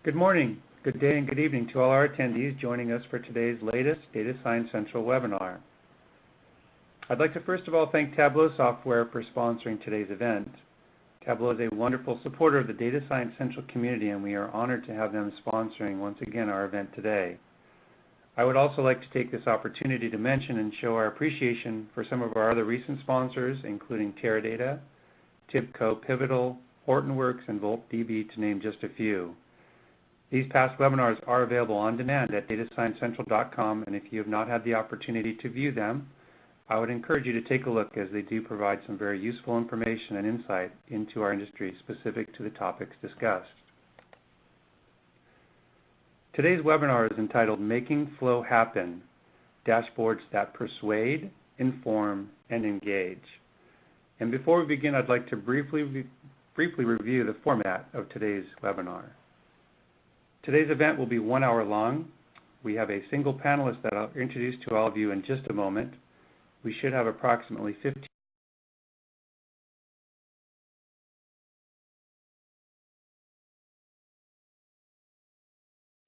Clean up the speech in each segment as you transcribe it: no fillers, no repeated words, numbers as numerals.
Good morning, good day, and good evening to all our attendees joining us for today's latest Data Science Central webinar. I'd like to first of all thank Tableau Software for sponsoring today's event. Tableau is a wonderful supporter of the Data Science Central community, and we are honored to have them sponsoring once again our event today. I would also like to take this opportunity to mention and show our appreciation for some of our other recent sponsors, including Teradata, TIBCO, Pivotal, Hortonworks, and VoltDB, to name just a few. These past webinars are available on demand at datasciencecentral.com, and if you have not had the opportunity to view them, I would encourage you to take a look, as they do provide some very useful information and insight into our industry specific to the topics discussed. Today's webinar is entitled Making Flow Happen, Dashboards that Persuade, Inform, and Engage. And before we begin, I'd like to briefly review the format of today's webinar. Today's event will be 1 hour long. We have a single panelist that I'll introduce to all of you in just a moment. We should have approximately 15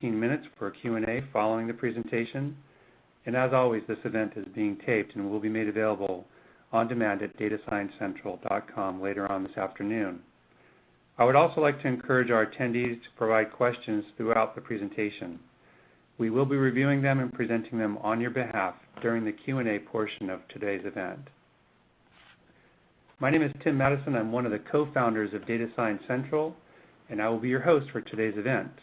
minutes for a Q&A following the presentation. And as always, this event is being taped and will be made available on demand at datasciencecentral.com later on this afternoon. I would also like to encourage our attendees to provide questions throughout the presentation. We will be reviewing them and presenting them on your behalf during the Q&A portion of today's event. My name is Tim Madison. I'm one of the co-founders of Data Science Central, and I will be your host for today's event.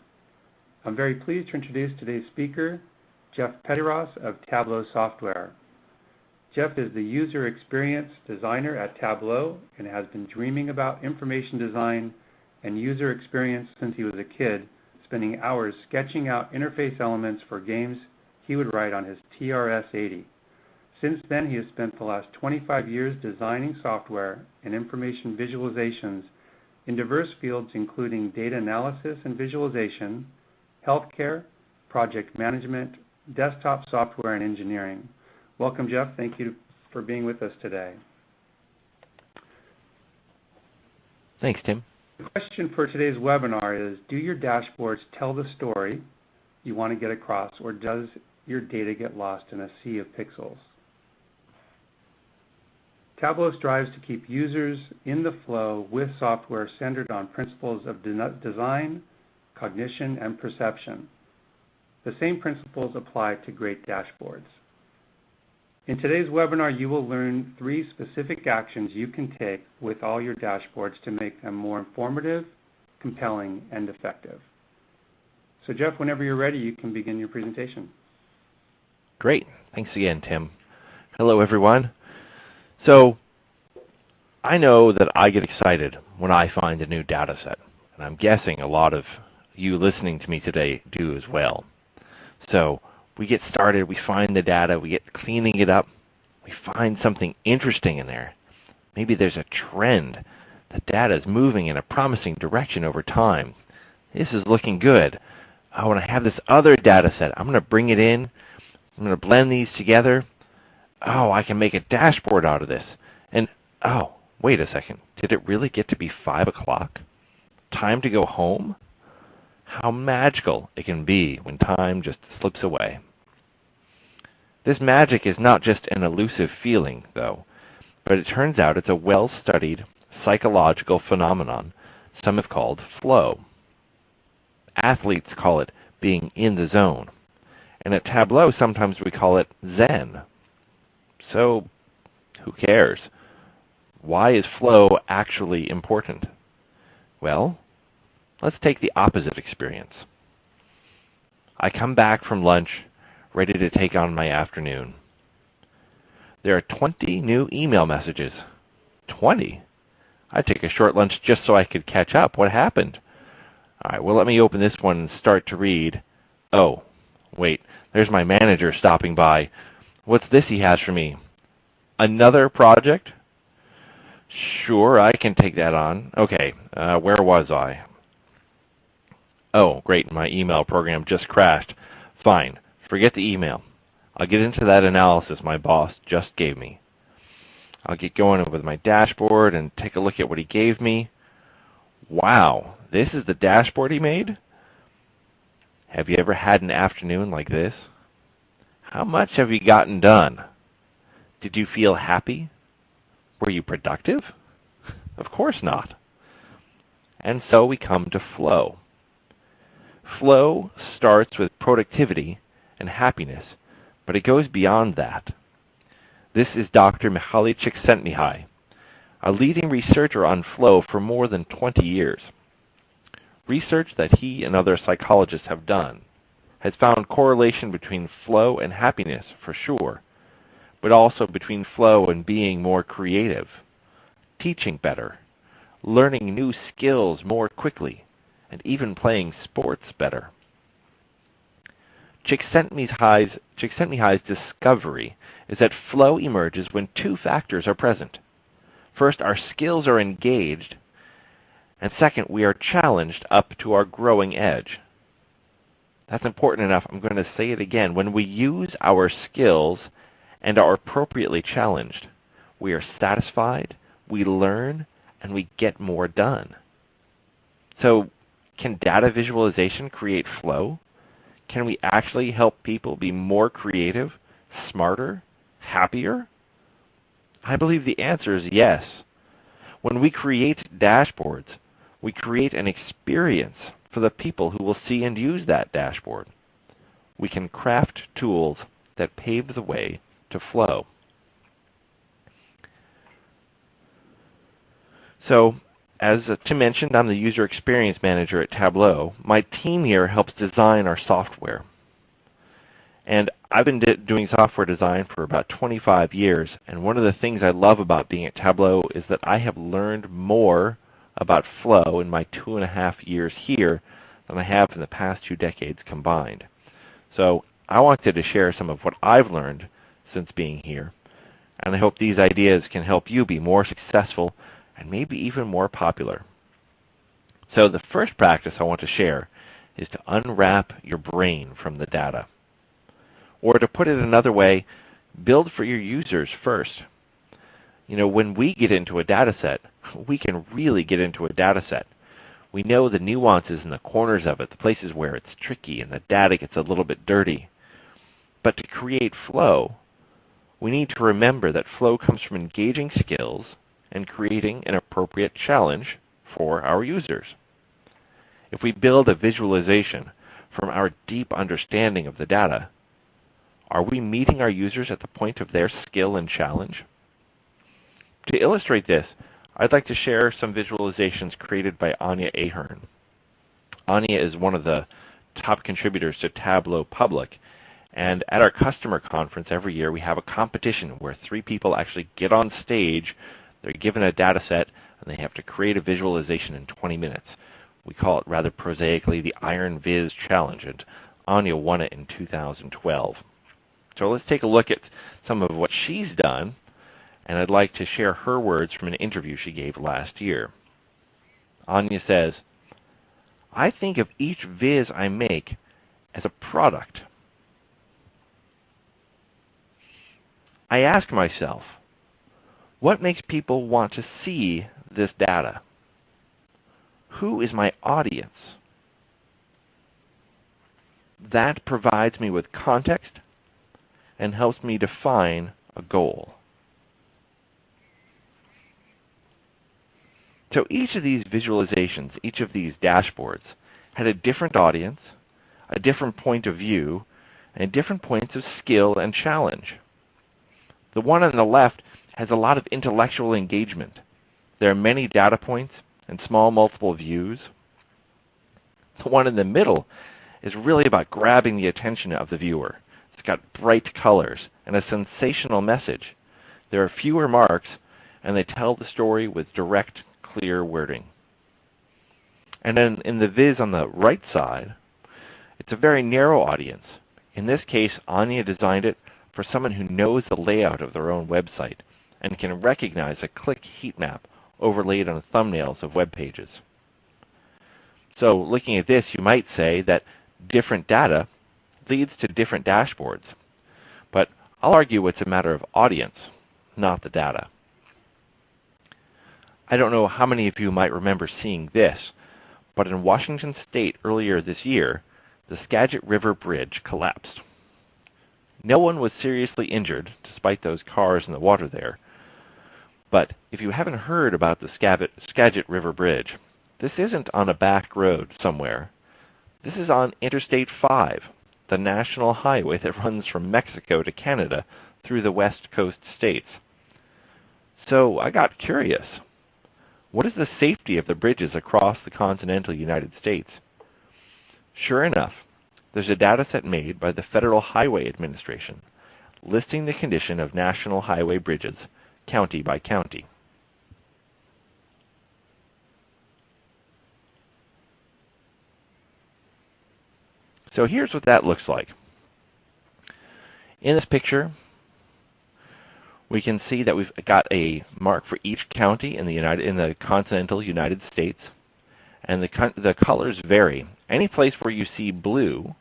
I'm very pleased to introduce today's speaker, Jeff Pettiross of Tableau Software. Jeff is the user experience designer at Tableau and has been dreaming about information design and user experience since he was a kid, spending hours sketching out interface elements for games he would write on his TRS-80. Since then, he has spent the last 25 years designing software and information visualizations in diverse fields, including data analysis and visualization, healthcare, project management, desktop software, and engineering. Welcome, Jeff. Thank you for being with us today. Thanks, Tim. The question for today's webinar is, do your dashboards tell the story you want to get across, or does your data get lost in a sea of pixels? Tableau strives to keep users in the flow with software centered on principles of design, cognition, and perception. The same principles apply to great dashboards. In today's webinar, you will learn 3 specific actions you can take with all your dashboards to make them more informative, compelling, and effective. So Jeff, whenever you're ready, you can begin your presentation. Great. Thanks again, Tim. Hello, everyone. So I know that I get excited when I find a new data set, and I'm guessing a lot of you listening to me today do as well. So we get started, we find the data, we get cleaning it up, we find something interesting in there. Maybe there's a trend. The data is moving in a promising direction over time. This is looking good. Oh, when I have this other data set, I'm going to bring it in, I'm going to blend these together. Oh, I can make a dashboard out of this. And, oh, wait a second, did it really get to be 5 o'clock? Time to go home? How magical it can be when time just slips away. This magic is not just an elusive feeling, though, but it turns out it's a well-studied psychological phenomenon some have called flow. Athletes call it being in the zone, and at Tableau sometimes we call it Zen. So, who cares? Why is flow actually important? Well, let's take the opposite experience. I come back from lunch, ready to take on my afternoon. There are 20 new email messages. 20? I took a short lunch just so I could catch up. What happened? All right, well, let me open this one and start to read. Oh, wait, there's my manager stopping by. What's this he has for me? Another project? Sure, I can take that on. Okay, where was I? Oh, great, my email program just crashed. Fine, forget the email. I'll get into that analysis my boss just gave me. I'll get going with my dashboard and take a look at what he gave me. Wow, this is the dashboard he made? Have you ever had an afternoon like this? How much have you gotten done? Did you feel happy? Were you productive? Of course not. And so we come to flow. Flow starts with productivity and happiness, but it goes beyond that. This is Dr. Mihaly Csikszentmihalyi, a leading researcher on flow for more than 20 years. Research that he and other psychologists have done has found correlation between flow and happiness for sure, but also between flow and being more creative, teaching better, learning new skills more quickly, and even playing sports better. Csikszentmihalyi's discovery is that flow emerges when two factors are present. First, our skills are engaged, and second, we are challenged up to our growing edge. That's important enough. I'm going to say it again. When we use our skills and are appropriately challenged, we are satisfied, we learn, and we get more done. So, can data visualization create flow? Can we actually help people be more creative, smarter, happier? I believe the answer is yes. When we create dashboards, we create an experience for the people who will see and use that dashboard. We can craft tools that pave the way to flow. So, as Tim mentioned, I'm the User Experience Manager at Tableau. My team here helps design our software. And I've been doing software design for about 25 years, and one of the things I love about being at Tableau is that I have learned more about flow in my 2.5 years here than I have in the past 2 decades combined. So I wanted to share some of what I've learned since being here, and I hope these ideas can help you be more successful and maybe even more popular. So the first practice I want to share is to unwrap your brain from the data. Or to put it another way, build for your users first. You know, when we get into a data set, we can really get into a data set. We know the nuances and the corners of it, the places where it's tricky and the data gets a little bit dirty. But to create flow, we need to remember that flow comes from engaging skills and creating an appropriate challenge for our users. If we build a visualization from our deep understanding of the data, are we meeting our users at the point of their skill and challenge? To illustrate this, I'd like to share some visualizations created by Anya Ahern. Anya is one of the top contributors to Tableau Public, and at our customer conference every year we have a competition where 3 people actually get on stage. They're given a data set, and they have to create a visualization in 20 minutes. We call it rather prosaically the Iron Viz Challenge, and Anya won it in 2012. So let's take a look at some of what she's done, and I'd like to share her words from an interview she gave last year. Anya says, "I think of each viz I make as a product. I ask myself, what makes people want to see this data? Who is my audience? That provides me with context and helps me define a goal." So each of these visualizations, each of these dashboards, had a different audience, a different point of view, and different points of skill and challenge. The one on the left has a lot of intellectual engagement. There are many data points and small multiple views. The one in the middle is really about grabbing the attention of the viewer. It's got bright colors and a sensational message. There are fewer marks, and they tell the story with direct, clear wording. And then in the viz on the right side, it's a very narrow audience. In this case, Anya designed it for someone who knows the layout of their own website and can recognize a click heat map overlaid on thumbnails of web pages. So looking at this, you might say that different data leads to different dashboards. But I'll argue it's a matter of audience, not the data. I don't know how many of you might remember seeing this, but in Washington State earlier this year, the Skagit River Bridge collapsed. No one was seriously injured, despite those cars in the water there. But if you haven't heard about the Skagit River Bridge, this isn't on a back road somewhere. This is on Interstate 5, the national highway that runs from Mexico to Canada through the West Coast states. So I got curious. What is the safety of the bridges across the continental United States? Sure enough, there's a data set made by the Federal Highway Administration listing the condition of national highway bridges county by county. So here's what that looks like. In this picture, we can see that we've got a mark for each county in the continental United States, and the colors vary. Any place where you see blue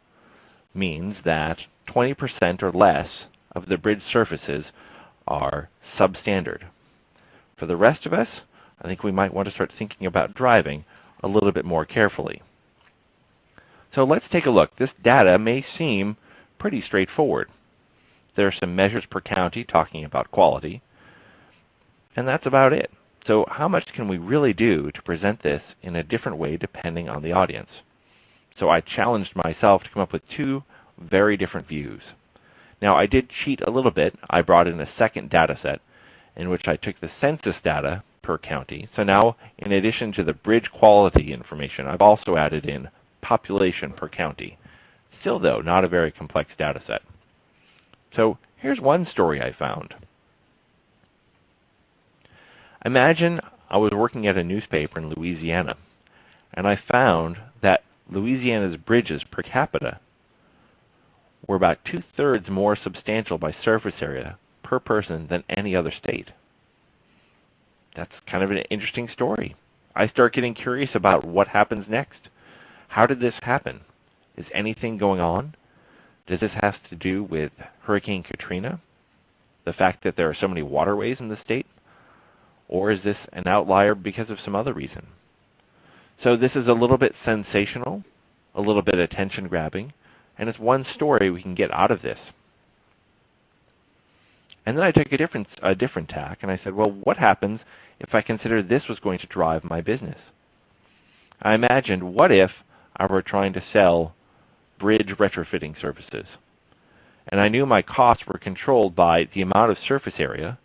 means that 20% or less of the bridge surfaces are substandard. For the rest of us, I think we might want to start thinking about driving a little bit more carefully. So let's take a look. This data may seem pretty straightforward. There are some measures per county talking about quality, and that's about it. So how much can we really do to present this in a different way depending on the audience? So I challenged myself to come up with two very different views. Now I did cheat a little bit. I brought in a second data set in which I took the census data per county. So now, in addition to the bridge quality information, I've also added in population per county. Still, though, not a very complex data set. So here's one story I found. Imagine I was working at a newspaper in Louisiana, and I found that Louisiana's bridges per capita were about 2/3 more substantial by surface area per person than any other state. That's kind of an interesting story. I start getting curious about what happens next. How did this happen? Is anything going on? Does this have to do with Hurricane Katrina? The fact that there are so many waterways in the state? Or is this an outlier because of some other reason? So this is a little bit sensational, a little bit attention-grabbing, and it's one story we can get out of this. And then I took a different tack, and I said, well, what happens if I consider this was going to drive my business? I imagined, what if I were trying to sell bridge retrofitting services? And I knew my costs were controlled by the amount of surface area.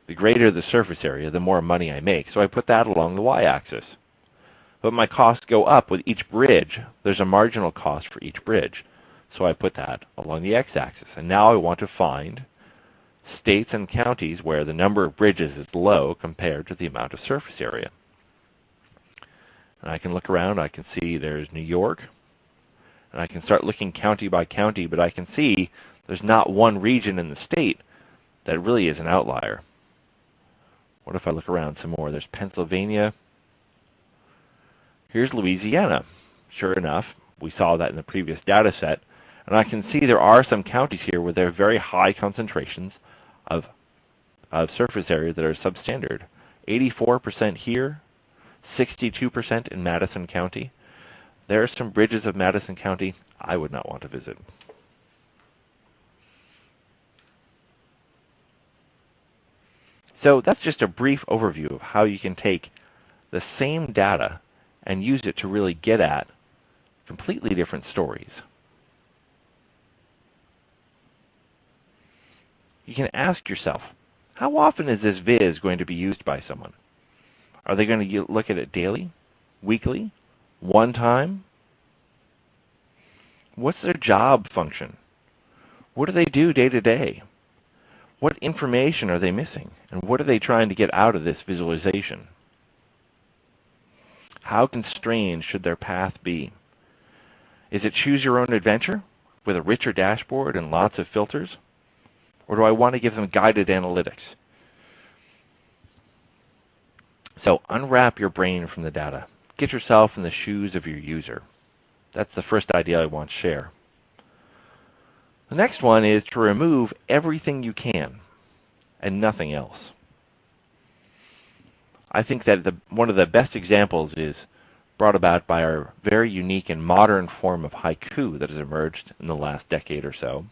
The greater the surface area, the more money I make. So I put that along the y-axis. But my costs go up with each bridge. There's a marginal cost for each bridge. So I put that along the x-axis. And now I want to find states and counties where the number of bridges is low compared to the amount of surface area. And I can look around. I can see there's New York. And I can start looking county by county, but I can see there's not one region in the state that really is an outlier. What if I look around some more? There's Pennsylvania. Here's Louisiana. Sure enough, we saw that in the previous data set. And I can see there are some counties here where there are very high concentrations of surface area that are substandard. 84% here, 62% in Madison County. There are some bridges of Madison County I would not want to visit. So that's just a brief overview of how you can take the same data and use it to really get at completely different stories. You can ask yourself, how often is this viz going to be used by someone? Are they going to look at it daily, weekly, one time? What's their job function? What do they do day to day? What information are they missing? And what are they trying to get out of this visualization? How constrained should their path be? Is it choose your own adventure with a richer dashboard and lots of filters? Or do I want to give them guided analytics? So unwrap your brain from the data. Get yourself in the shoes of your user. That's the first idea I want to share. The next one is to remove everything you can and nothing else. I think that one of the best examples is brought about by our very unique and modern form of haiku that has emerged in the last decade or so.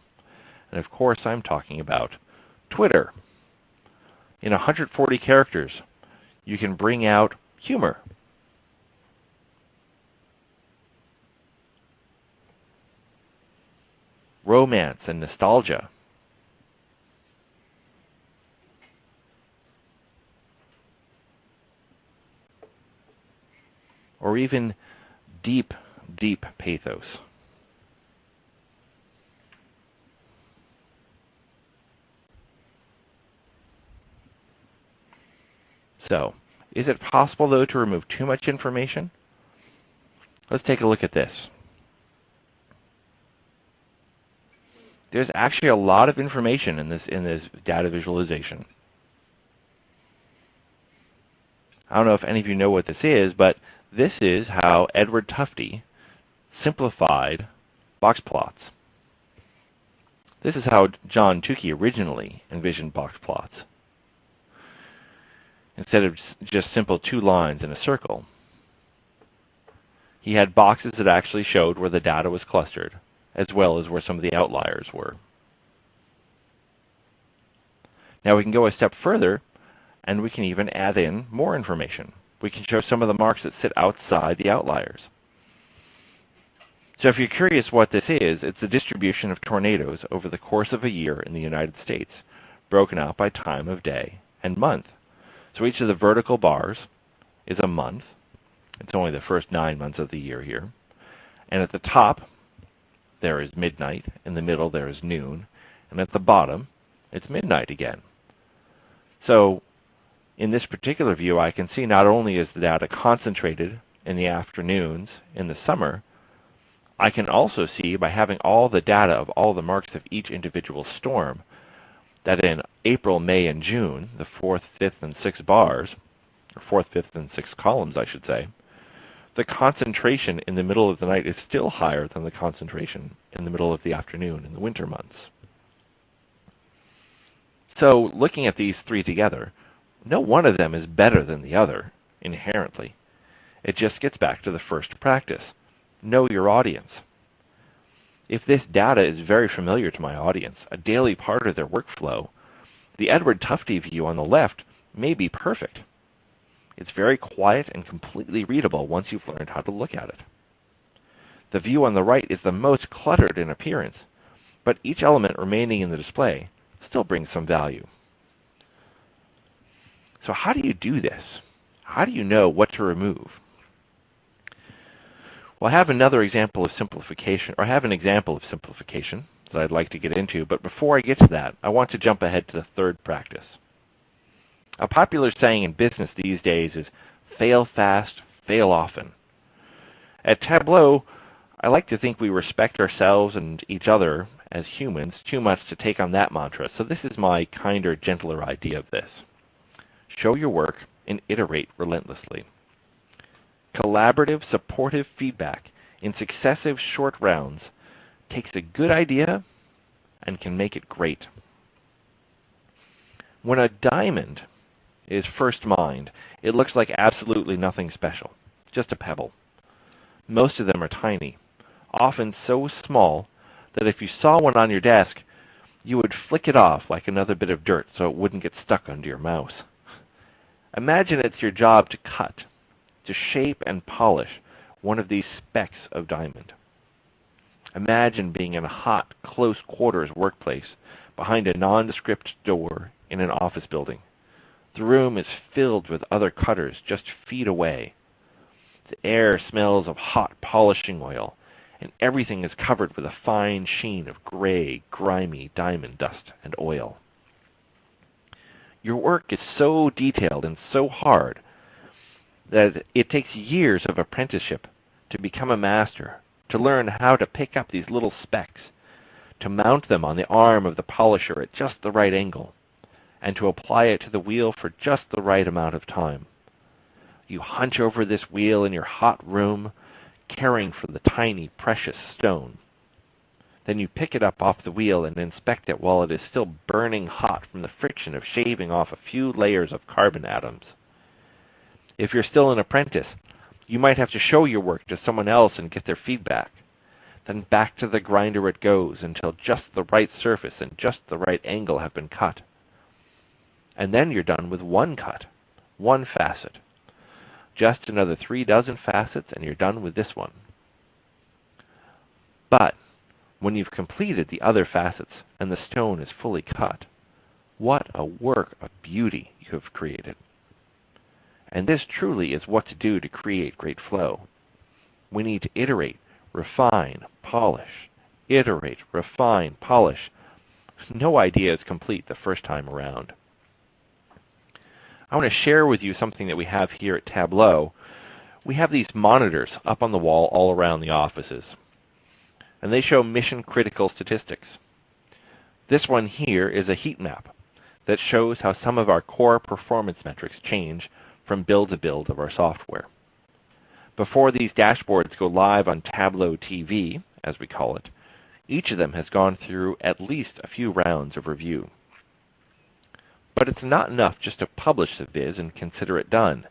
And of course, I'm talking about Twitter. In 140 characters, you can bring out humor, romance and nostalgia, or even deep, deep pathos. So, is it possible, though, to remove too much information? Let's take a look at this. There's actually a lot of information in this data visualization. I don't know if any of you know what this is, but this is how Edward Tufte simplified box plots. This is how John Tukey originally envisioned box plots. Instead of just simple 2 lines in a circle, he had boxes that actually showed where the data was clustered, as well as where some of the outliers were. Now we can go a step further, and we can even add in more information. We can show some of the marks that sit outside the outliers. So if you're curious what this is, it's the distribution of tornadoes over the course of a year in the United States, broken out by time of day and month. So each of the vertical bars is a month. It's only the first 9 months of the year here. And at the top, there is midnight. In the middle, there is noon. And at the bottom, it's midnight again. So in this particular view, I can see not only is the data concentrated in the afternoons in the summer, I can also see, by having all the data of all the marks of each individual storm, that in April, May, and June, the 4th, 5th, and 6th bars, or 4th, 5th, and 6th columns, I should say, the concentration in the middle of the night is still higher than the concentration in the middle of the afternoon in the winter months. So looking at these 3 together, no one of them is better than the other, inherently. It just gets back to the first practice. Know your audience. If this data is very familiar to my audience, a daily part of their workflow, the Edward Tufte view on the left may be perfect. It's very quiet and completely readable once you've learned how to look at it. The view on the right is the most cluttered in appearance, but each element remaining in the display still brings some value. So how do you do this? How do you know what to remove? Well, I have another example of simplification, or I have an example of simplification that I'd like to get into, but before I get to that, I want to jump ahead to the third practice. A popular saying in business these days is, fail fast, fail often. At Tableau, I like to think we respect ourselves and each other as humans too much to take on that mantra, so this is my kinder, gentler idea of this. Show your work and iterate relentlessly. Collaborative, supportive feedback in successive short rounds takes a good idea and can make it great. When a diamond is first mined, it looks like absolutely nothing special, just a pebble. Most of them are tiny, often so small that if you saw one on your desk, you would flick it off like another bit of dirt so it wouldn't get stuck under your mouse. Imagine it's your job to cut, to shape and polish one of these specks of diamond. Imagine being in a hot, close quarters workplace behind a nondescript door in an office building. The room is filled with other cutters just feet away. The air smells of hot polishing oil, and everything is covered with a fine sheen of gray, grimy diamond dust and oil. Your work is so detailed and so hard that it takes years of apprenticeship to become a master, to learn how to pick up these little specks, to mount them on the arm of the polisher at just the right angle, and to apply it to the wheel for just the right amount of time. You hunch over this wheel in your hot room, caring for the tiny, precious stone. Then you pick it up off the wheel and inspect it while it is still burning hot from the friction of shaving off a few layers of carbon atoms. If you're still an apprentice, You might have to show your work to someone else and get their feedback. Then back to the grinder it goes until just the right surface and just the right angle have been cut. And then you're done with one cut, one facet. Just another 36 facets and you're done with this one. But when you've completed the other facets and the stone is fully cut, what a work of beauty you have created. And this truly is what to do to create great flow. We need to iterate, refine, polish. Iterate, refine, polish. No idea is complete the first time around. I want to share with you something that we have here at Tableau. We have these monitors up on the wall all around the offices, and they show mission-critical statistics. This one here is a heat map that shows how some of our core performance metrics change from build to build of our software. Before these dashboards go live on Tableau TV, as we call it, each of them has gone through at least a few rounds of review. But it's not enough just to publish the viz and consider it done.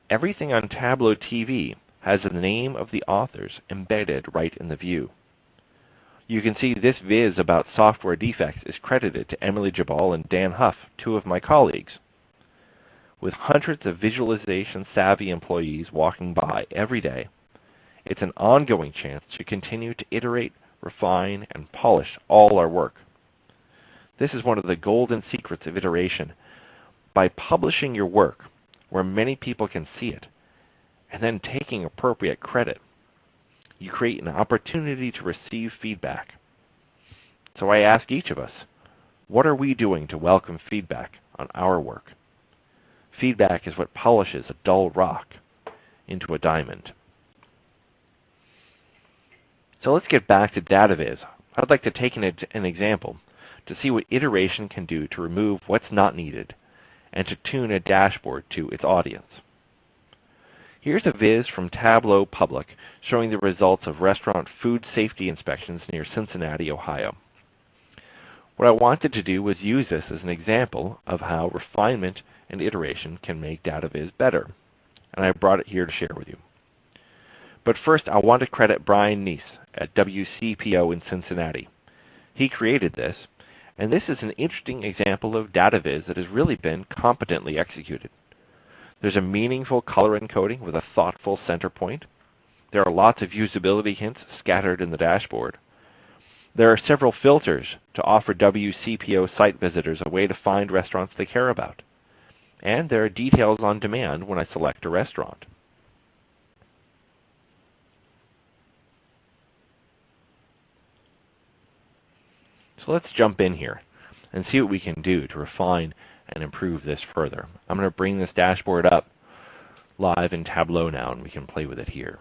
Everything on Tableau TV has the name of the authors embedded right in the view. You can see this viz about software defects is credited to Emily Jabal and Dan Huff, two of my colleagues. With hundreds of visualization-savvy employees walking by every day, it's an ongoing chance to continue to iterate, refine, and polish all our work. This is one of the golden secrets of iteration. By publishing your work where many people can see it, and then taking appropriate credit, you create an opportunity to receive feedback. So I ask each of us, what are we doing to welcome feedback on our work? Feedback is what polishes a dull rock into a diamond. So let's get back to data viz. I'd like to take an example to see what iteration can do to remove what's not needed and to tune a dashboard to its audience. Here's a viz from Tableau Public showing the results of restaurant food safety inspections near Cincinnati, Ohio. What I wanted to do was use this as an example of how refinement and iteration can make data viz better, and I brought it here to share with you. But first, I want to credit Brian Neese at WCPO in Cincinnati. He created this, and this is an interesting example of data viz that has really been competently executed. There's a meaningful color encoding with a thoughtful center point. There are lots of usability hints scattered in the dashboard. There are several filters to offer WCPO site visitors a way to find restaurants they care about. And there are details on demand when I select a restaurant. So let's jump in here and see what we can do to refine and improve this further. I'm going to bring this dashboard up live in Tableau now, and we can play with it here.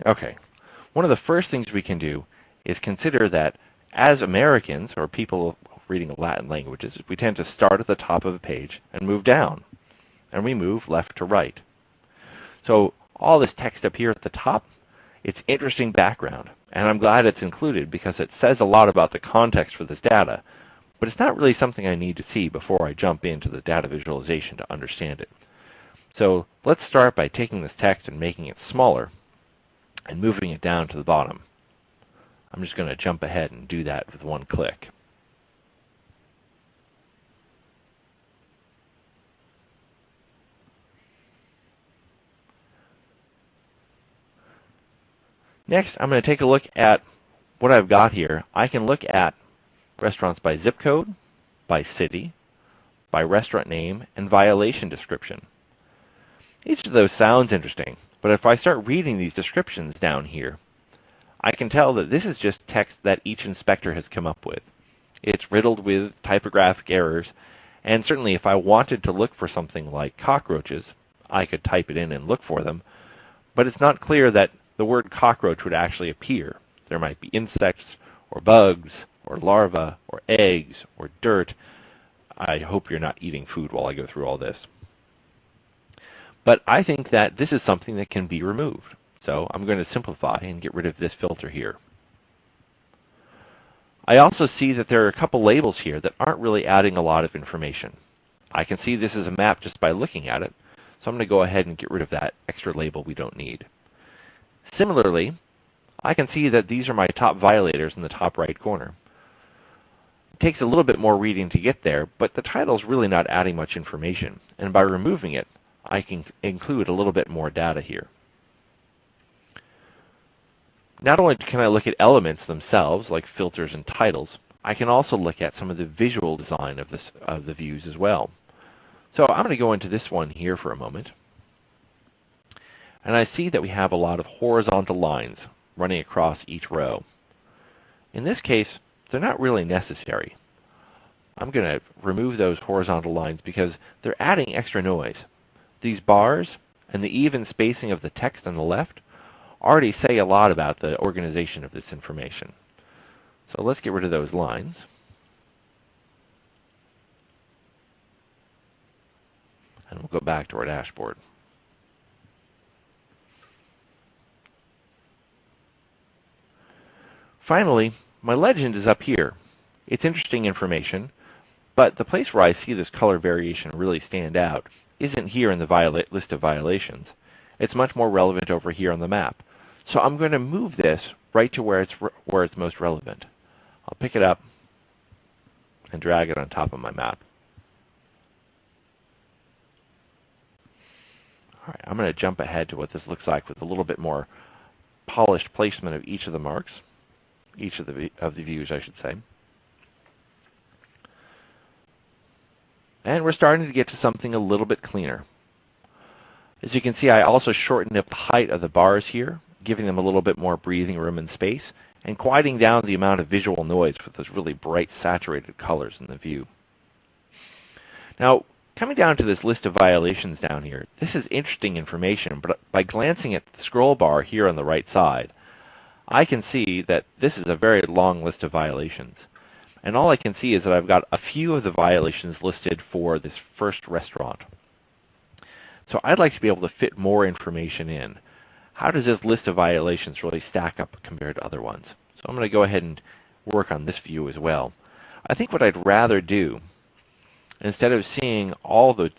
Okay, one of the first things we can do is consider that as Americans, or people reading Latin languages, we tend to start at the top of a page and move down, and we move left to right. So all this text up here at the top, it's interesting background, and I'm glad it's included because it says a lot about the context for this data, but it's not really something I need to see before I jump into the data visualization to understand it. So let's start by taking this text and making it smaller and moving it down to the bottom. I'm just going to jump ahead and do that with one click. Next, I'm going to take a look at what I've got here. I can look at restaurants by zip code, by city, by restaurant name, and violation description. Each of those sounds interesting, but if I start reading these descriptions down here, I can tell that this is just text that each inspector has come up with. It's riddled with typographic errors, and certainly if I wanted to look for something like cockroaches, I could type it in and look for them, but it's not clear that the word cockroach would actually appear. There might be insects, or bugs, or larvae, or eggs, or dirt. I hope you're not eating food while I go through all this. But I think that this is something that can be removed. So I'm going to simplify and get rid of this filter here. I also see that there are a couple labels here that aren't really adding a lot of information. I can see this is a map just by looking at it, so I'm going to go ahead and get rid of that extra label we don't need. Similarly, I can see that these are my top violators in the top right corner. It takes a little bit more reading to get there, but the title is really not adding much information, and by removing it, I can include a little bit more data here. Not only can I look at elements themselves, like filters and titles, I can also look at some of the visual design of the views as well. So I'm going to go into this one here for a moment. And I see that we have a lot of horizontal lines running across each row. In this case, they're not really necessary. I'm going to remove those horizontal lines because they're adding extra noise. These bars and the even spacing of the text on the left already say a lot about the organization of this information. So let's get rid of those lines. And we'll go back to our dashboard. Finally, my legend is up here. It's interesting information, but the place where I see this color variation really stand out isn't here in the list of violations. It's much more relevant over here on the map. So I'm going to move this right to where it's most relevant. I'll pick it up and drag it on top of my map. All right, I'm going to jump ahead to what this looks like with a little bit more polished placement of each of the marks, each of the views, I should say. And we're starting to get to something a little bit cleaner. As you can see, I also shortened up the height of the bars here, giving them a little bit more breathing room and space, and quieting down the amount of visual noise with those really bright, saturated colors in the view. Now, coming down to this list of violations down here, this is interesting information, but by glancing at the scroll bar here on the right side, I can see that this is a very long list of violations. And all I can see is that I've got a few of the violations listed for this first restaurant. So I'd like to be able to fit more information in. How does this list of violations really stack up compared to other ones? So I'm going to go ahead and work on this view as well. I think what I'd rather do, instead of seeing all the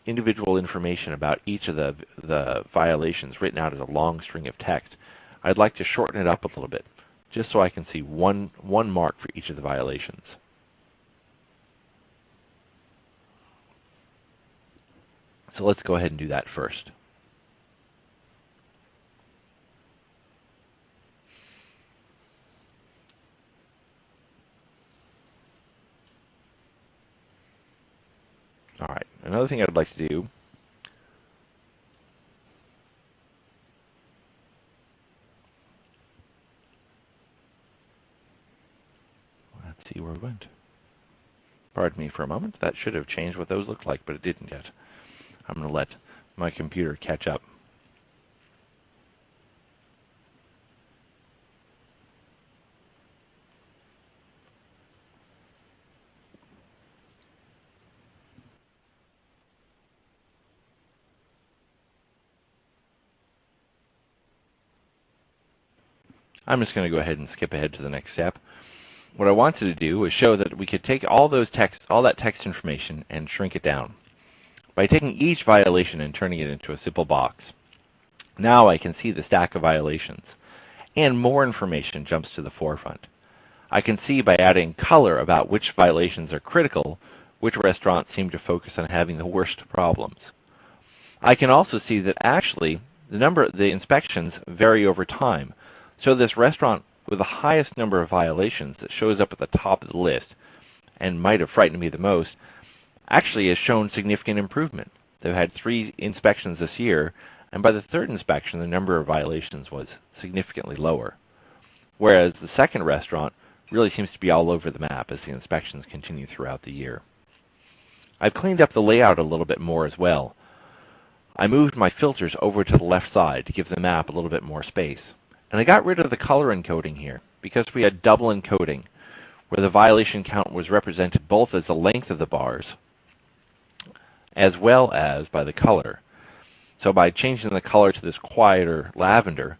individual information about each of the violations written out as a long string of text, I'd like to shorten it up a little bit, just so I can see one mark for each of the violations. So let's go ahead and do that first. All right, another thing I'd like to do let's see where we went. Pardon me for a moment. That should have changed what those look like, but it didn't yet. I'm going to let my computer catch up. I'm just going to go ahead and skip ahead to the next step. What I wanted to do was show that we could take all that text information and shrink it down by taking each violation and turning it into a simple box. Now I can see the stack of violations, and more information jumps to the forefront. I can see by adding color about which violations are critical, which restaurants seem to focus on having the worst problems. I can also see that actually the inspections vary over time. So this restaurant with the highest number of violations that shows up at the top of the list, and might have frightened me the most, actually has shown significant improvement. They've had 3 inspections this year, and by the 3rd inspection, the number of violations was significantly lower. Whereas the second restaurant really seems to be all over the map as the inspections continue throughout the year. I've cleaned up the layout a little bit more as well. I moved my filters over to the left side to give the map a little bit more space. And I got rid of the color encoding here because we had double encoding, where the violation count was represented both as the length of the bars as well as by the color. So by changing the color to this quieter lavender,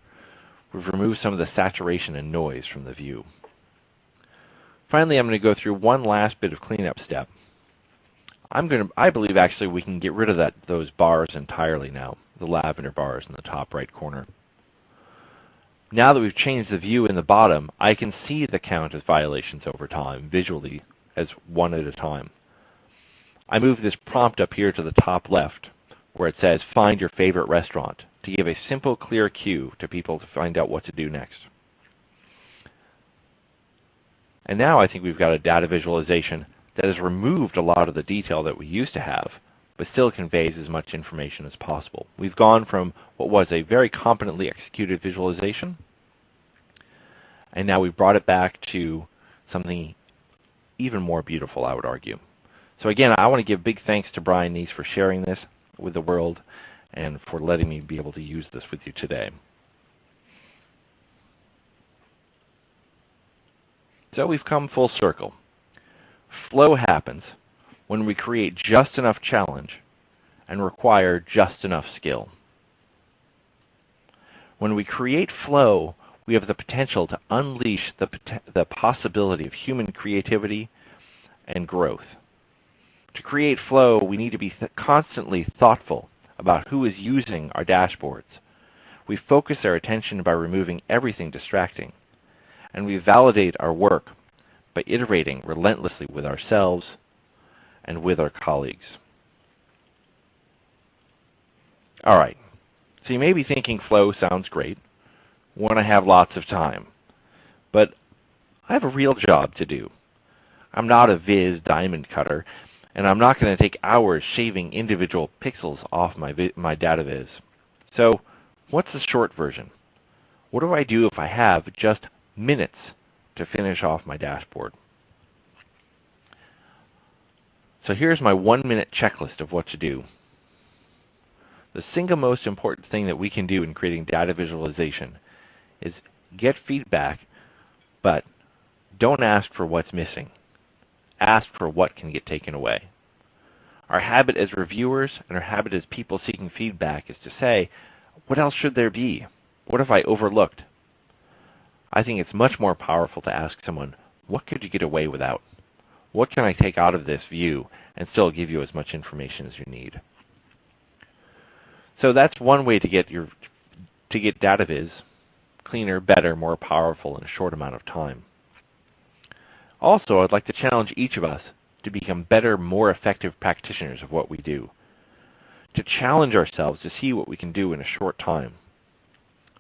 we've removed some of the saturation and noise from the view. Finally, I'm going to go through one last bit of cleanup step. I believe actually we can get rid of those bars entirely now, the lavender bars in the top right corner. Now that we've changed the view in the bottom, I can see the count of violations over time visually as one at a time. I move this prompt up here to the top left where it says find your favorite restaurant to give a simple, clear cue to people to find out what to do next. And now I think we've got a data visualization that has removed a lot of the detail that we used to have, but still conveys as much information as possible. We've gone from what was a very competently executed visualization, and now we've brought it back to something even more beautiful, I would argue. So again, I want to give big thanks to Brian Neese for sharing this with the world and for letting me be able to use this with you today. So we've come full circle. Flow happens when we create just enough challenge and require just enough skill. When we create flow, we have the potential to unleash the possibility of human creativity and growth. To create flow, we need to be constantly thoughtful about who is using our dashboards. We focus our attention by removing everything distracting, and we validate our work by iterating relentlessly with ourselves and with our colleagues. All right, so you may be thinking flow sounds great when I have lots of time, but I have a real job to do. I'm not a Viz diamond cutter, and I'm not going to take hours shaving individual pixels off my data viz. So what's the short version? What do I do if I have just minutes to finish off my dashboard? So here's my 1-minute checklist of what to do. The single most important thing that we can do in creating data visualization is get feedback, but don't ask for what's missing. Ask for what can get taken away. Our habit as reviewers and our habit as people seeking feedback is to say, what else should there be? What have I overlooked? I think it's much more powerful to ask someone, what could you get away without? What can I take out of this view and still give you as much information as you need? So that's one way to get data viz cleaner, better, more powerful in a short amount of time. Also, I'd like to challenge each of us to become better, more effective practitioners of what we do, to challenge ourselves to see what we can do in a short time.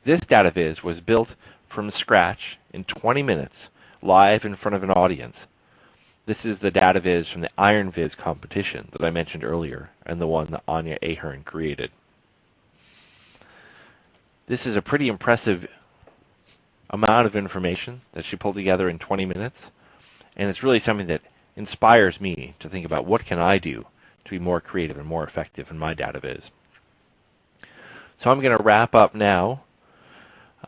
This data viz was built from scratch in 20 minutes, live in front of an audience. This is the data viz from the Iron Viz competition that I mentioned earlier, and the one that Anya Ahern created. This is a pretty impressive amount of information that she pulled together in 20 minutes, and it's really something that inspires me to think about what can I do to be more creative and more effective in my data viz. So I'm going to wrap up now.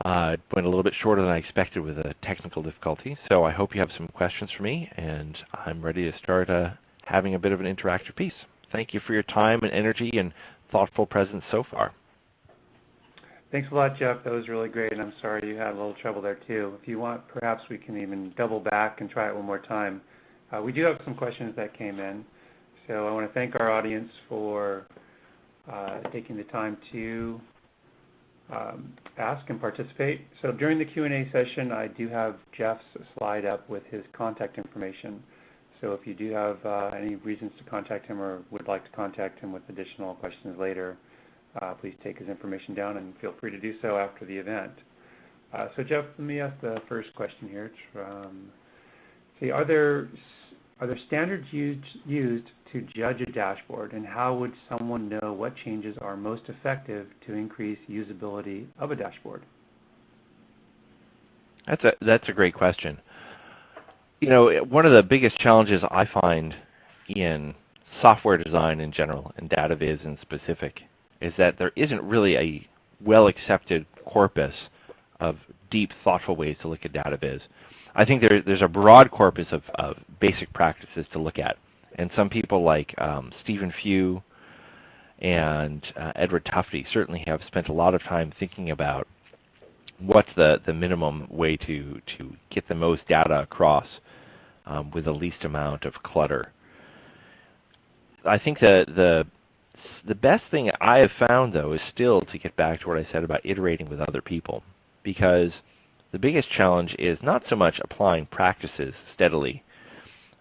It went a little bit shorter than I expected with a technical difficulty, so I hope you have some questions for me, and I'm ready to start having a bit of an interactive piece. Thank you for your time and energy and thoughtful presence so far. Thanks a lot, Jeff. That was really great, and I'm sorry you had a little trouble there too. If you want, perhaps we can even double back and try it one more time. We do have some questions that came in, so I want to thank our audience for taking the time to ask and participate. So during the Q&A session, I do have Jeff's slide up with his contact information. So if you do have any reasons to contact him or would like to contact him with additional questions later, please take his information down and feel free to do so after the event. So Jeff, let me ask the first question here. Are there standards used to judge a dashboard, and how would someone know what changes are most effective to increase usability of a dashboard? That's a great question. You know, one of the biggest challenges I find in software design in general, and data viz in specific, is that there isn't really a well-accepted corpus of deep, thoughtful ways to look at data viz. I think there's a broad corpus of basic practices to look at, and some people like Stephen Few and Edward Tufte certainly have spent a lot of time thinking about what's the minimum way to get the most data across with the least amount of clutter. I think the best thing I have found, though, is still to get back to what I said about iterating with other people, because the biggest challenge is not so much applying practices steadily.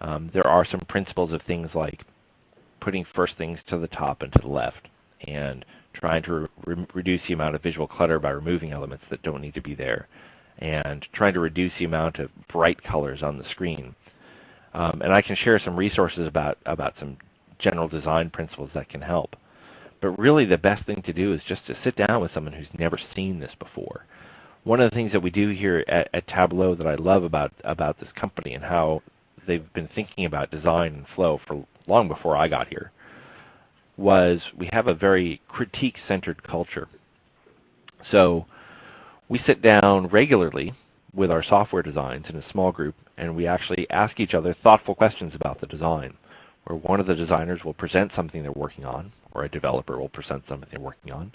There are some principles of things like putting first things to the top and to the left, and trying to reduce the amount of visual clutter by removing elements that don't need to be there, and trying to reduce the amount of bright colors on the screen. And I can share some resources about some general design principles that can help. But really the best thing to do is just to sit down with someone who's never seen this before. One of the things that we do here at Tableau that I love about this company and how they've been thinking about design and flow for long before I got here was we have a very critique-centered culture. So we sit down regularly with our software designs in a small group, and we actually ask each other thoughtful questions about the design, where one of the designers will present something they're working on, or a developer will present something they're working on,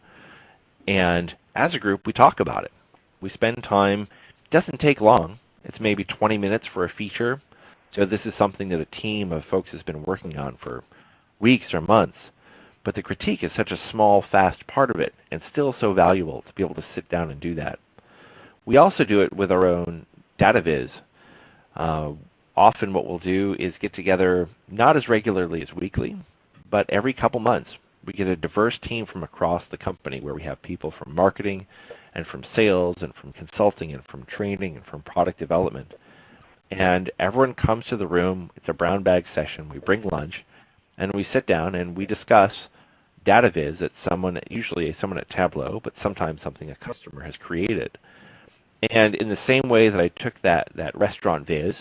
and as a group we talk about it. We spend time, it doesn't take long, it's maybe 20 minutes for a feature, so this is something that a team of folks has been working on for weeks or months, but the critique is such a small, fast part of it, and still so valuable to be able to sit down and do that. We also do it with our own data viz. Often what we'll do is get together not as regularly as weekly, but every couple months. We get a diverse team from across the company where we have people from marketing and from sales and from consulting and from training and from product development. And everyone comes to the room. It's a brown bag session. We bring lunch, and we sit down and we discuss data viz that usually someone at Tableau, but sometimes something a customer has created. And in the same way that I took that restaurant viz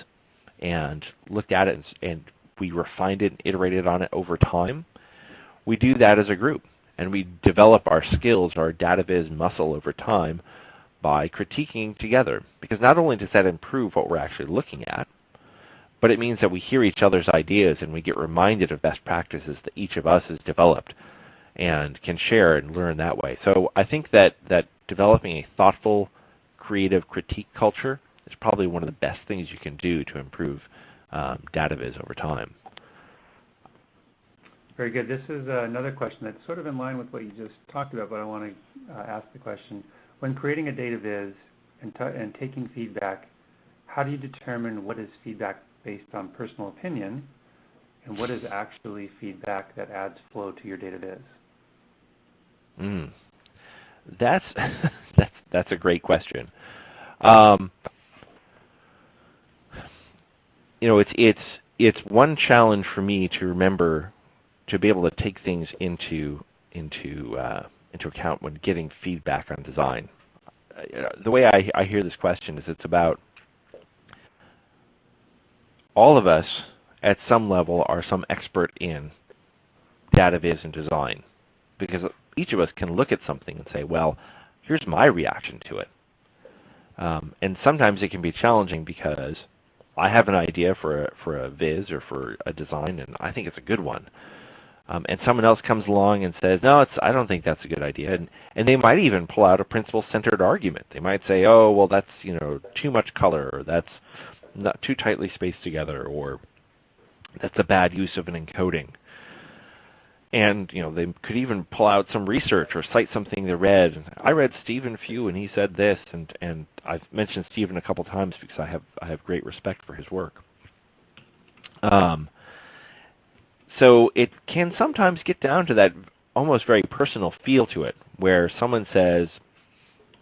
and looked at it and we refined it and iterated on it over time, we do that as a group. And we develop our skills, our data viz muscle over time by critiquing together. Because not only does that improve what we're actually looking at, but it means that we hear each other's ideas and we get reminded of best practices that each of us has developed and can share and learn that way. So I think that developing a thoughtful, creative critique culture is probably one of the best things you can do to improve data viz over time. Very good. This is another question that's sort of in line with what you just talked about, but I want to ask the question. When creating a data viz and taking feedback, how do you determine what is feedback based on personal opinion and what is actually feedback that adds flow to your data viz? That's a great question. It's one challenge for me to remember to be able to take things into account when getting feedback on design. The way I hear this question is it's about all of us at some level are some expert in data viz and design, because each of us can look at something and say, well, here's my reaction to it. And sometimes it can be challenging because I have an idea for a viz or for a design, and I think it's a good one. And someone else comes along and says, no, I don't think that's a good idea. And they might even pull out a principle-centered argument. They might say, oh, well, that's too much color, or that's not too tightly spaced together, or that's a bad use of an encoding. And they could even pull out some research or cite something they read. I read Stephen Few, and he said this, and I've mentioned Stephen a couple times because I have great respect for his work. So it can sometimes get down to that almost very personal feel to it, where someone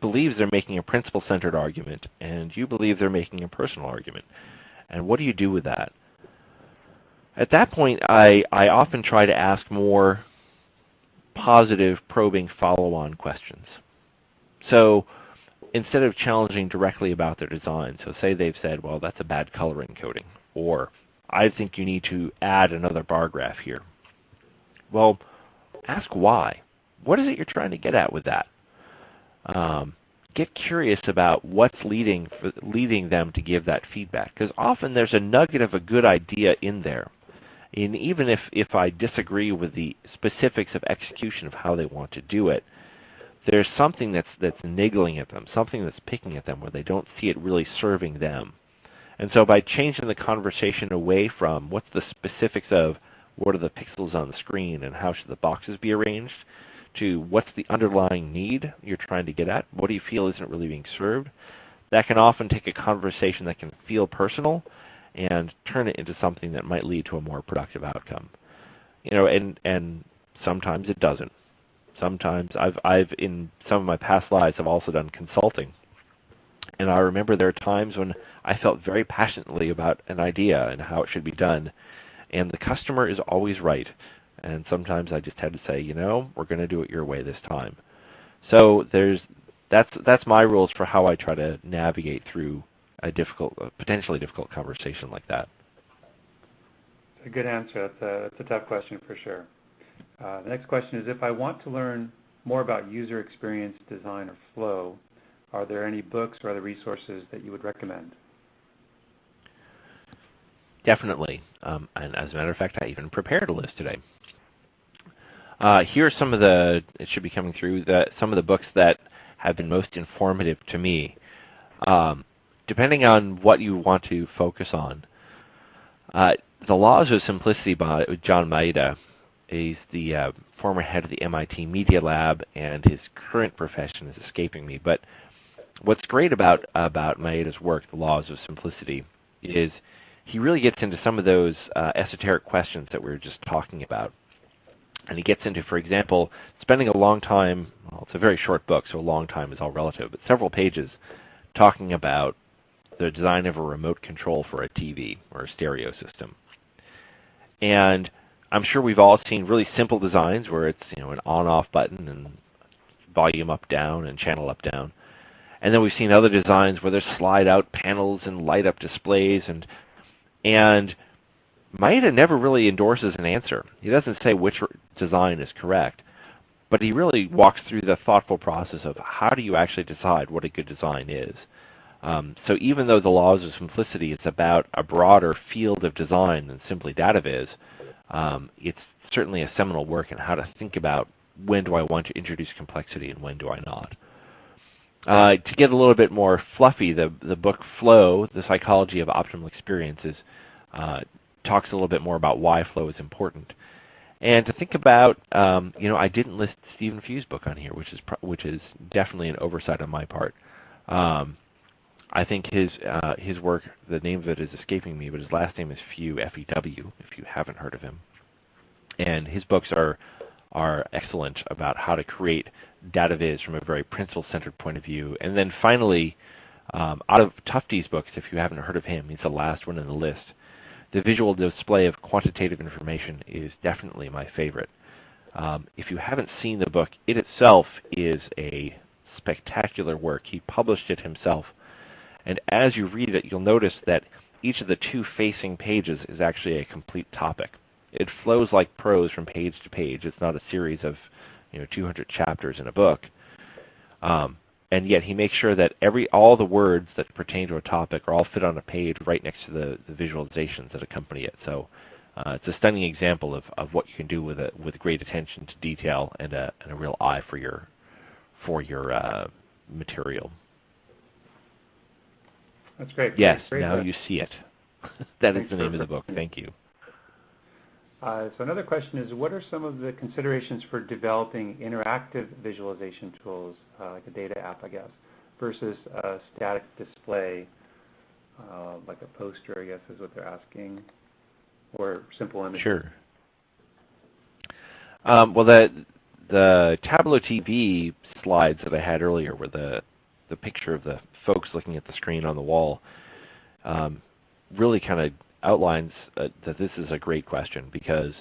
believes they're making a principle-centered argument, and you believe they're making a personal argument. And what do you do with that? At that point, I often try to ask more positive, probing follow-on questions. So instead of challenging directly about their design, so say they've said, well, that's a bad color encoding, or I think you need to add another bar graph here. Well, ask why. What is it you're trying to get at with that? Get curious about what's leading them to give that feedback, because often there's a nugget of a good idea in there. And even if I disagree with the specifics of execution of how they want to do it, there's something that's niggling at them, something that's picking at them where they don't see it really serving them. And so by changing the conversation away from what's the specifics of what are the pixels on the screen and how should the boxes be arranged, to what's the underlying need you're trying to get at, what do you feel isn't really being served, that can often take a conversation that can feel personal and turn it into something that might lead to a more productive outcome. And sometimes it doesn't. Sometimes I've in some of my past lives I've also done consulting. And I remember there are times when I felt very passionately about an idea and how it should be done, and the customer is always right. And sometimes I just had to say, we're going to do it your way this time. So that's my rules for how I try to navigate through a potentially difficult conversation like that. A good answer. That's a tough question for sure. The next question is, if I want to learn more about user experience design or flow, are there any books or other resources that you would recommend? Definitely. And as a matter of fact, I even prepared a list today. Here are some of it should be coming through, some of the books that have been most informative to me. Depending on what you want to focus on, The Laws of Simplicity by John Maeda. He's the former head of the MIT Media Lab, and his current profession is escaping me. But what's great about Maeda's work, The Laws of Simplicity, is he really gets into some of those esoteric questions that we were just talking about. And he gets into, for example, spending a long time, well, it's a very short book, so a long time is all relative, but several pages talking about the design of a remote control for a TV or a stereo system. And I'm sure we've all seen really simple designs where it's an on-off button and volume up-down and channel up-down. And then we've seen other designs where there's slide-out panels and light-up displays, and Maeda never really endorses an answer. He doesn't say which design is correct, but he really walks through the thoughtful process of how do you actually decide what a good design is. So even though The Laws of Simplicity is about a broader field of design than simply data viz, it's certainly a seminal work in how to think about when do I want to introduce complexity and when do I not. To get a little bit more fluffy, the book Flow, The Psychology of Optimal Experiences, talks a little bit more about why flow is important. And to think about, I didn't list Stephen Few's book on here, which is definitely an oversight on my part. I think his work, the name of it is escaping me, but his last name is Few, F-E-W, if you haven't heard of him. And his books are excellent about how to create data viz from a very principle-centered point of view. And then finally, out of Tufte's books, if you haven't heard of him, he's the last one in the list. The visual display of quantitative information is definitely my favorite. If you haven't seen the book, it itself is a spectacular work. He published it himself. And as you read it, you'll notice that each of the two facing pages is actually a complete topic. It flows like prose from page to page. It's not a series of 200 chapters in a book. And yet he makes sure that all the words that pertain to a topic are all fit on a page right next to the visualizations that accompany it. So it's a stunning example of what you can do with great attention to detail and a real eye for your material. That's great. Yes, great now you see it. That is the name of the book. Thank you. So another question is, what are some of the considerations for developing interactive visualization tools, like a data app, I guess, versus a static display, like a poster, I guess is what they're asking, or simple images? Sure. Well, the Tableau TV slides that I had earlier, where the picture of the folks looking at the screen on the wall, really kind of outlines that this is a great question, because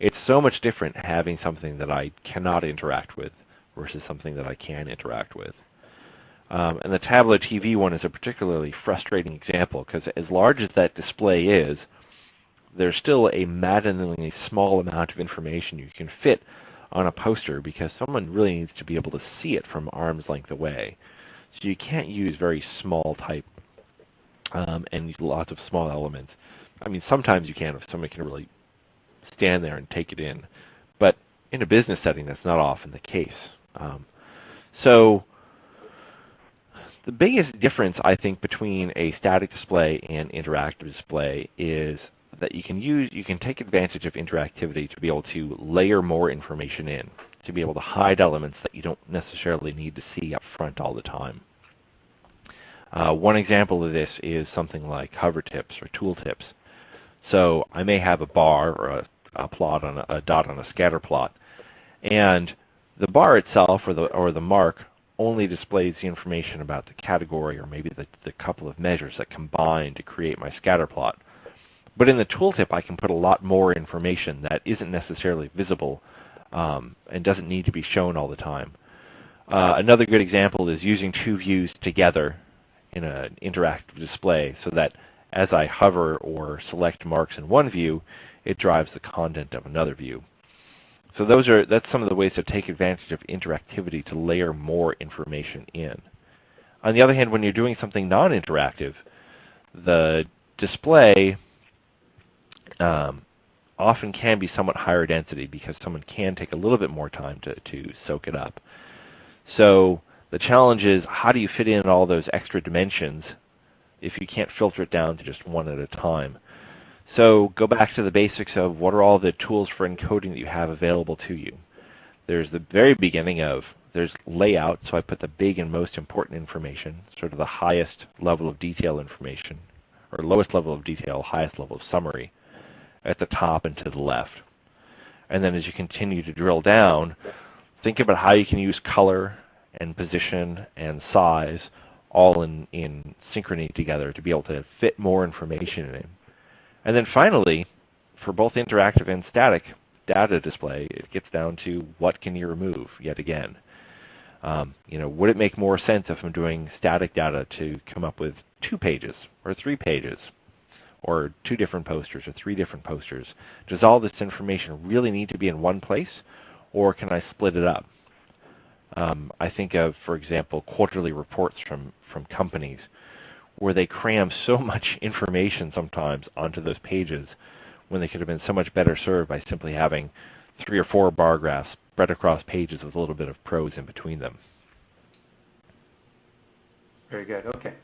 it's so much different having something that I cannot interact with versus something that I can interact with. And the Tableau TV one is a particularly frustrating example, because as large as that display is, there's still a maddeningly small amount of information you can fit on a poster, because someone really needs to be able to see it from arm's length away. So you can't use very small type and use lots of small elements. I mean, sometimes you can if somebody can really stand there and take it in. But in a business setting, that's not often the case. So The biggest difference, I think, between a static display and interactive display is that you can take advantage of interactivity to be able to layer more information in, to be able to hide elements that you don't necessarily need to see up front all the time. One example of this is something like hover tips or tool tips. So I may have a bar or a plot on a dot on a scatter plot, and the bar itself or the mark only displays the information about the category or maybe the couple of measures that combine to create my scatter plot. But in the tooltip, I can put a lot more information that isn't necessarily visible and doesn't need to be shown all the time. Another good example is using two views together in an interactive display so that as I hover or select marks in one view, it drives the content of another view. So that's some of the ways to take advantage of interactivity to layer more information in. On the other hand, when you're doing something non-interactive, the display often can be somewhat higher density because someone can take a little bit more time to soak it up. So the challenge is, how do you fit in all those extra dimensions if you can't filter it down to just one at a time? So go back to the basics of what are all the tools for encoding that you have available to you. There's the very beginning of, there's layout, so I put the big and most important information, sort of the highest level of detail information, or lowest level of detail, highest level of summary, at the top and to the left. And then as you continue to drill down, think about how you can use color and position and size all in synchrony together to be able to fit more information in. And then finally, for both interactive and static data display, it gets down to what can you remove yet again. Would it make more sense if I'm doing static data to come up with 2 pages or 3 pages or 2 different posters or 3 different posters? Does all this information really need to be in one place, or can I split it up? I think of, for example, quarterly reports from companies where they cram so much information sometimes onto those pages when they could have been so much better served by simply having 3 or 4 bar graphs spread across pages with a little bit of prose in between them. Very good. Okay.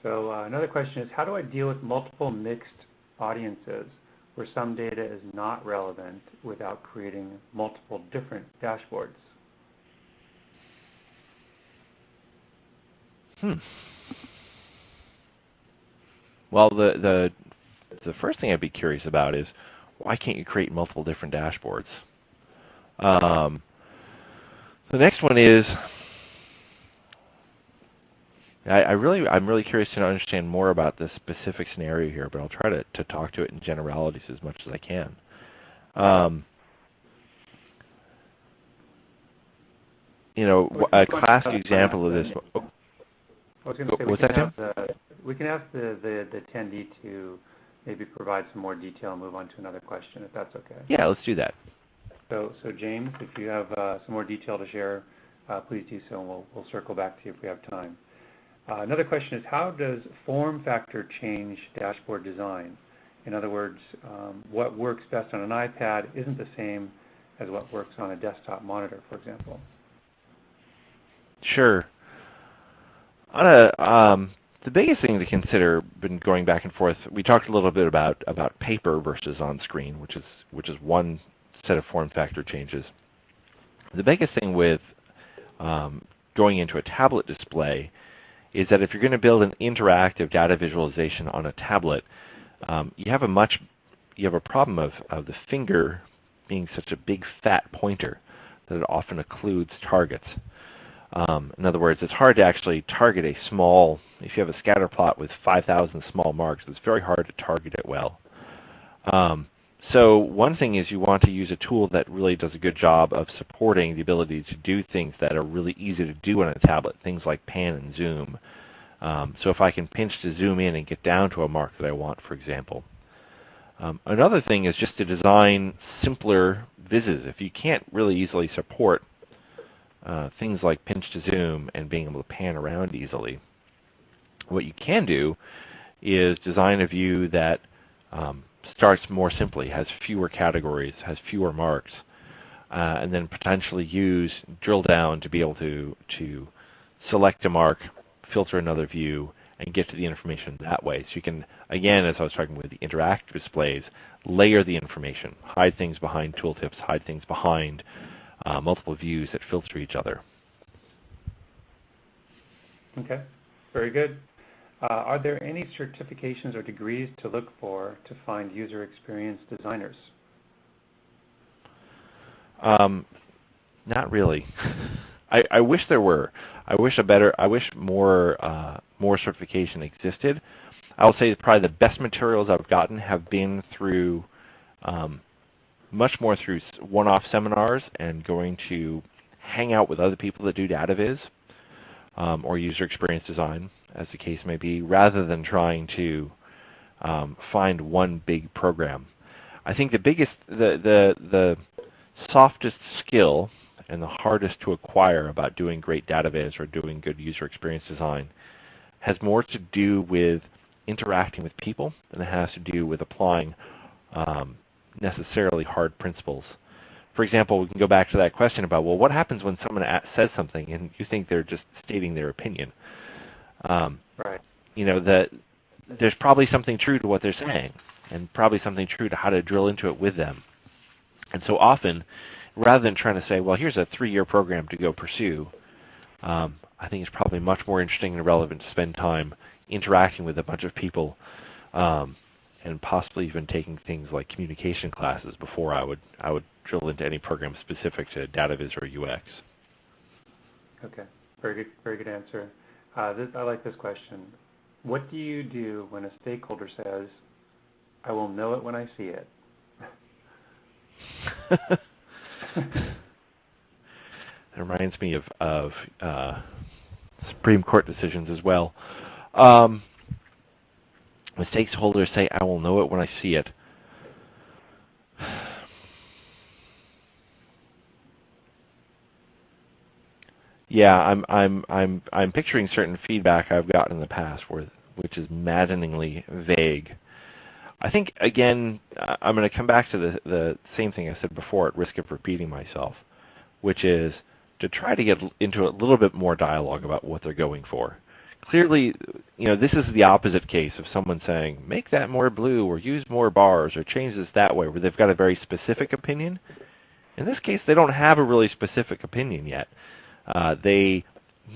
So another question is, how do I deal with multiple mixed audiences where some data is not relevant without creating multiple different dashboards? Well, the first thing I'd be curious about is, why can't you create multiple different dashboards? The next one is, I'm really curious to understand more about this specific scenario here, but I'll try to talk to it in generalities as much as I can. A classic example of this. I was going to say we can ask the attendee to maybe provide some more detail and move on to another question, if that's okay. Yeah, let's do that. So James, if you have some more detail to share, please do so, and we'll circle back to you if we have time. Another question is, how does form factor change dashboard design? In other words, what works best on an iPad isn't the same as what works on a desktop monitor, for example. Sure. The biggest thing to consider, been going back and forth, we talked a little bit about paper versus on screen, which is one set of form factor changes. The biggest thing with going into a tablet display is that if you're going to build an interactive data visualization on a tablet, you have a problem of the finger being such a big fat pointer that it often occludes targets. In other words, it's hard to actually target a small, if you have a scatter plot with 5,000 small marks, it's very hard to target it well. So one thing is you want to use a tool that really does a good job of supporting the ability to do things that are really easy to do on a tablet, things like pan and zoom. So if I can pinch to zoom in and get down to a mark that I want, for example. Another thing is just to design simpler vises. If you can't really easily support things like pinch to zoom and being able to pan around easily, what you can do is design a view that starts more simply, has fewer categories, has fewer marks, and then potentially use drill down to be able to select a mark, filter another view, and get to the information that way. So you can, again, as I was talking with the interactive displays, layer the information, hide things behind tooltips, hide things behind multiple views that filter each other. Okay, very good. Are there any certifications or degrees to look for to find user experience designers? Not really. I wish there were. I wish more certification existed. I will say probably the best materials I've gotten have been through much more through one-off seminars and going to hang out with other people that do data viz or user experience design, as the case may be, rather than trying to find one big program. I think the softest skill and the hardest to acquire about doing great data viz or doing good user experience design has more to do with interacting with people than it has to do with applying necessarily hard principles. For example, we can go back to that question about, well, what happens when someone says something and you think they're just stating their opinion? Right. You know, there's probably something true to what they're saying and probably something true to how to drill into it with them. And so often, rather than trying to say, well, here's a 3-year program to go pursue, I think it's probably much more interesting and relevant to spend time interacting with a bunch of people and possibly even taking things like communication classes before I would drill into any program specific to data viz or UX. Okay, very good answer. I like this question. What do you do when a stakeholder says, "I will know it when I see it"? It reminds me of Supreme Court decisions as well. When stakeholders say, "I will know it when I see it," yeah, I'm picturing certain feedback I've gotten in the past which is maddeningly vague. I think, again, I'm going to come back to the same thing I said before at risk of repeating myself, which is to try to get into a little bit more dialogue about what they're going for. Clearly, you know, this is the opposite case of someone saying, make that more blue, or use more bars, or change this that way, where they've got a very specific opinion. In this case, they don't have a really specific opinion yet. They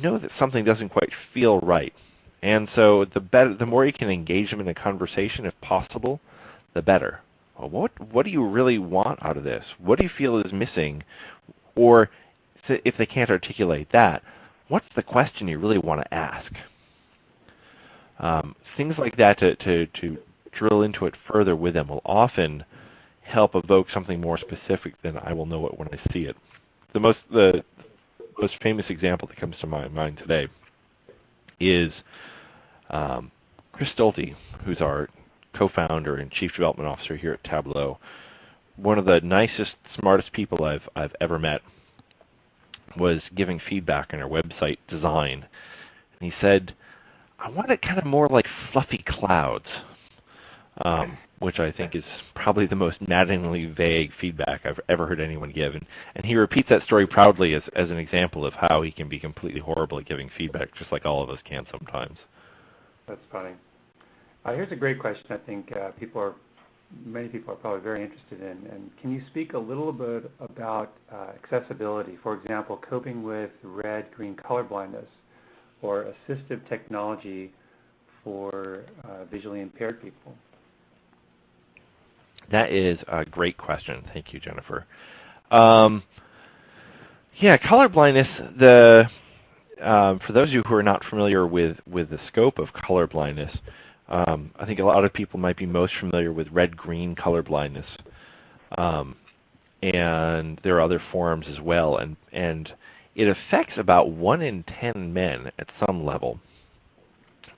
know that something doesn't quite feel right. And so the more you can engage them in a conversation, if possible, the better. Well, what do you really want out of this? What do you feel is missing? Or if they can't articulate that, what's the question you really want to ask? Things like that to drill into it further with them will often help evoke something more specific than "I will know it when I see it." The most famous example that comes to my mind today is Chris Stolte, who's our co-founder and chief development officer here at Tableau. One of the nicest, smartest people I've ever met was giving feedback on our website design. And he said, "I want it kind of more like fluffy clouds," which I think is probably the most maddeningly vague feedback I've ever heard anyone give. And he repeats that story proudly as an example of how he can be completely horrible at giving feedback, just like all of us can sometimes. That's funny. Here's a great question I think many people are probably very interested in. And can you speak a little bit about accessibility? For example, coping with red-green color blindness or assistive technology for visually impaired people? That is a great question. Thank you, Jennifer. Yeah, color blindness, for those of you who are not familiar with the scope of color blindness, I think a lot of people might be most familiar with red-green color blindness. And there are other forms as well. And it affects about 1 in 10 men at some level.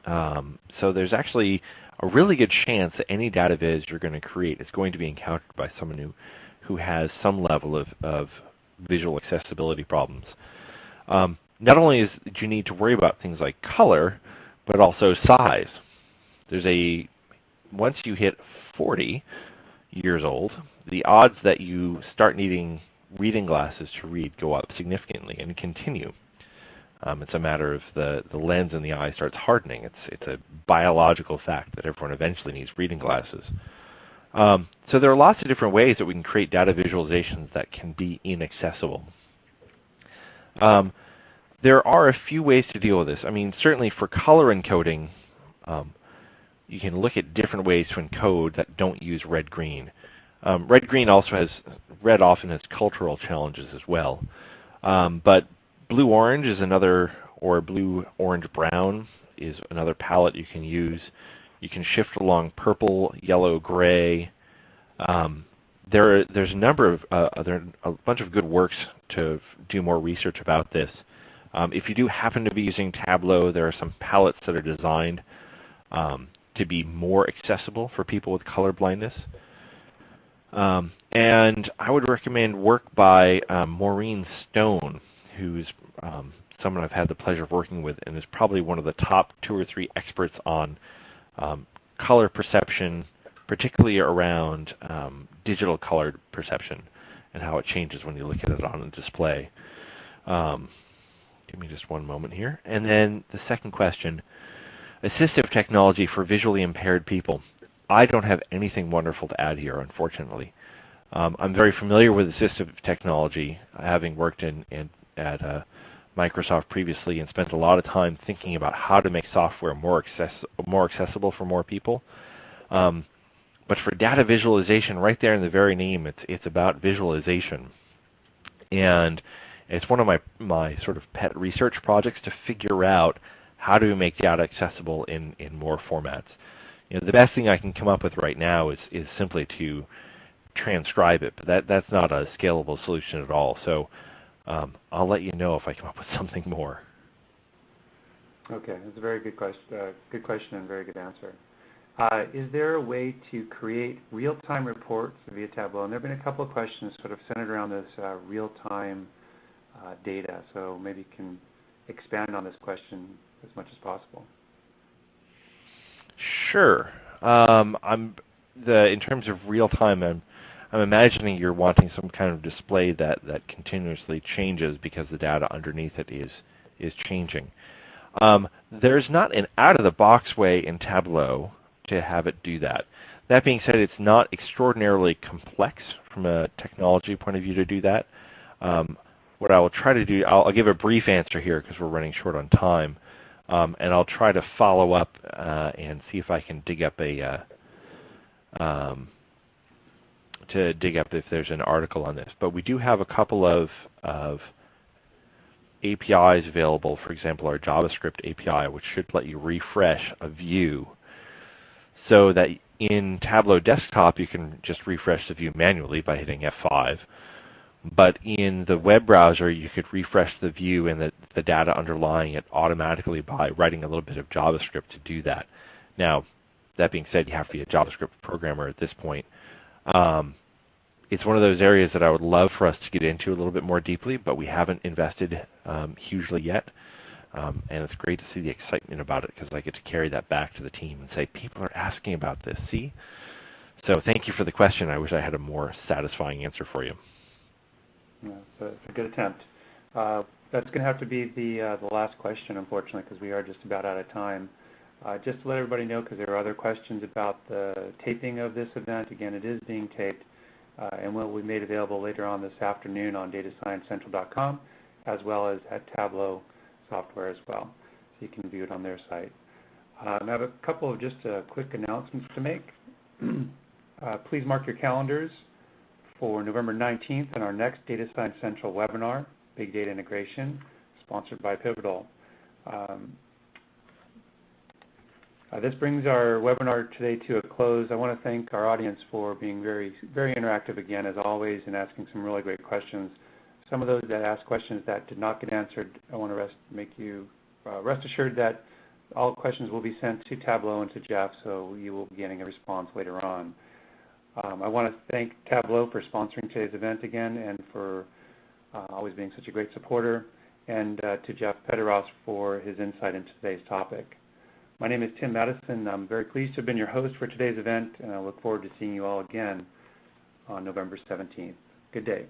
So there's actually a really good chance that any data viz you're going to create is going to be encountered by someone who has some level of visual accessibility problems. Not only do you need to worry about things like color, but also size. Once you hit 40 years old, the odds that you start needing reading glasses to read go up significantly and continue. It's a matter of the lens in the eye starts hardening. It's a biological fact that everyone eventually needs reading glasses. So there are lots of different ways that we can create data visualizations that can be inaccessible. There are a few ways to deal with this. I mean, certainly for color encoding, you can look at different ways to encode that don't use red-green. Red-green also has, red often has cultural challenges as well. But blue-orange is another, or blue-orange-brown is another palette you can use. You can shift along purple, yellow, gray. There's a number of, there are a bunch of good works to do more research about this. If you do happen to be using Tableau, there are some palettes that are designed to be more accessible for people with color blindness. And I would recommend work by Maureen Stone, who's someone I've had the pleasure of working with and is probably one of the top 2 or 3 experts on color perception, particularly around digital color perception and how it changes when you look at it on a display. Give me just one moment here. And then the second question, assistive technology for visually impaired people. I don't have anything wonderful to add here, unfortunately. I'm very familiar with assistive technology, having worked at Microsoft previously and spent a lot of time thinking about how to make software more accessible for more people. But for data visualization, right there in the very name, it's about visualization. And it's one of my sort of pet research projects to figure out how do we make data accessible in more formats. You know, the best thing I can come up with right now is simply to transcribe it, but that's not a scalable solution at all. So I'll let you know if I come up with something more. Okay, that's a very good question and very good answer. Is there a way to create real-time reports via Tableau? And there have been a couple of questions sort of centered around this real-time data, so maybe you can expand on this question as much as possible. Sure. In terms of real-time, I'm imagining you're wanting some kind of display that continuously changes because the data underneath it is changing. There's not an out-of-the-box way in Tableau to have it do that. That being said, it's not extraordinarily complex from a technology point of view to do that. What I will try to do, I'll give a brief answer here because we're running short on time, and I'll try to follow up and see if I can dig up if there's an article on this. But we do have a couple of APIs available. For example, our JavaScript API, which should let you refresh a view, so that in Tableau Desktop you can just refresh the view manually by hitting F5. But in the web browser, you could refresh the view and the data underlying it automatically by writing a little bit of JavaScript to do that. Now, that being said, you have to be a JavaScript programmer at this point. It's one of those areas that I would love for us to get into a little bit more deeply, but we haven't invested hugely yet. And it's great to see the excitement about it because I get to carry that back to the team and say, people are asking about this, see? So thank you for the question. I wish I had a more satisfying answer for you. Yeah, so it's a good attempt. That's going to have to be the last question, unfortunately, because we are just about out of time. Just to let everybody know, because there are other questions about the taping of this event. Again, it is being taped and will be made available later on this afternoon on datasciencecentral.com, as well as at Tableau software as well. So you can view it on their site. I have a couple of just quick announcements to make. Please mark your calendars for November 19th and our next Data Science Central webinar, Big Data Integration, sponsored by Pivotal. This brings our webinar today to a close. I want to thank our audience for being very, very interactive again, as always, and asking some really great questions. Some of those that asked questions that did not get answered, I want to make you rest assured that all questions will be sent to Tableau and to Jeff, so you will be getting a response later on. I want to thank Tableau for sponsoring today's event again and for always being such a great supporter, and to Jeff Pederos for his insight into today's topic. My name is Tim Madison. I'm very pleased to have been your host for today's event, and I look forward to seeing you all again on November 17th. Good day.